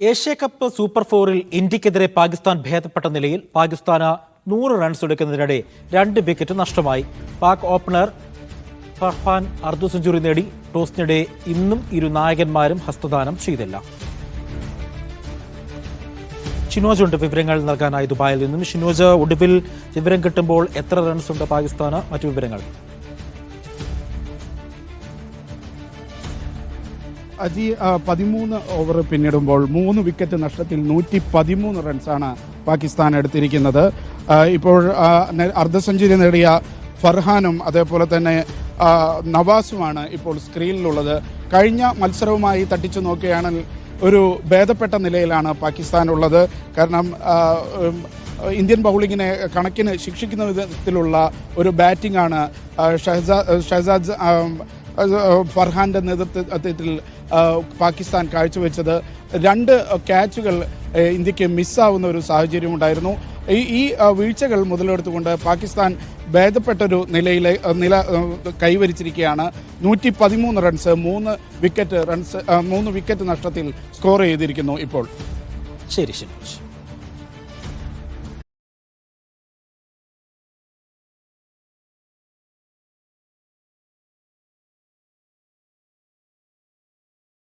Asia cup super ഫോറിൽ ഇന്ത്യക്കെതിരെ പാകിസ്ഥാൻ ഭേദപ്പെട്ട നിലയിൽ പാകിസ്ഥാന് 100 റൺസ് എടുക്കുന്നതിനിടെ 2 വിക്കറ്റ് നഷ്ടമായി. പാക് ഓപ്പണർ ഫർഹാൻ അർദ്ധ സെഞ്ചുറി നേടി. ടോസിനിടെ ഇന്നും ഇരു നായകന്മാരും ഹസ്തദാനം ചെയ്തില്ല. ഷിനോജ് ഉണ്ട് വിവരങ്ങൾ നൽകാനായി ദുബായിൽ നിന്നും. ഷിനോജ്, ഒടുവിൽ വിവരം കിട്ടുമ്പോൾ എത്ര റൺസ് ഉണ്ട് പാകിസ്ഥാന്? മറ്റു വിവരങ്ങൾ. അജി, 13 ഓവർ പിന്നിടുമ്പോൾ 3 വിക്കറ്റ് നഷ്ടത്തിൽ 113 റൺസാണ് പാകിസ്ഥാൻ എടുത്തിരിക്കുന്നത്. ഇപ്പോൾ അർദ്ധ സെഞ്ചുറി നേടിയ ഫർഹാനും അതേപോലെ തന്നെ നവാസുമാണ് ഇപ്പോൾ സ്ക്രീനിലുള്ളത്. കഴിഞ്ഞ മത്സരവുമായി തട്ടിച്ചു നോക്കുകയാണെങ്കിൽ ഒരു ഭേദപ്പെട്ട നിലയിലാണ് പാകിസ്ഥാൻ ഉള്ളത്. കാരണം ഇന്ത്യൻ ബൗളിങ്ങിനെ കണക്കിന് ശിക്ഷിക്കുന്ന വിധത്തിലുള്ള ഒരു ബാറ്റിംഗ് ആണ് ഷഹസാദ് ഫർഹാന്റെ നേതൃത്വത്തിൽ പാകിസ്ഥാൻ കാഴ്ചവെച്ചത്. 2 ക്യാച്ചുകൾ ഇന്ത്യക്ക് മിസ്സാവുന്ന ഒരു സാഹചര്യം ഉണ്ടായിരുന്നു. ഈ വീഴ്ചകൾ മുതലെടുത്തുകൊണ്ട് പാകിസ്ഥാൻ ഭേദപ്പെട്ടൊരു നില കൈവരിച്ചിരിക്കുകയാണ്. 113 റൺസ് 3 വിക്കറ്റ് നഷ്ടത്തിൽ സ്കോർ ചെയ്തിരിക്കുന്നു ഇപ്പോൾ. ശരി.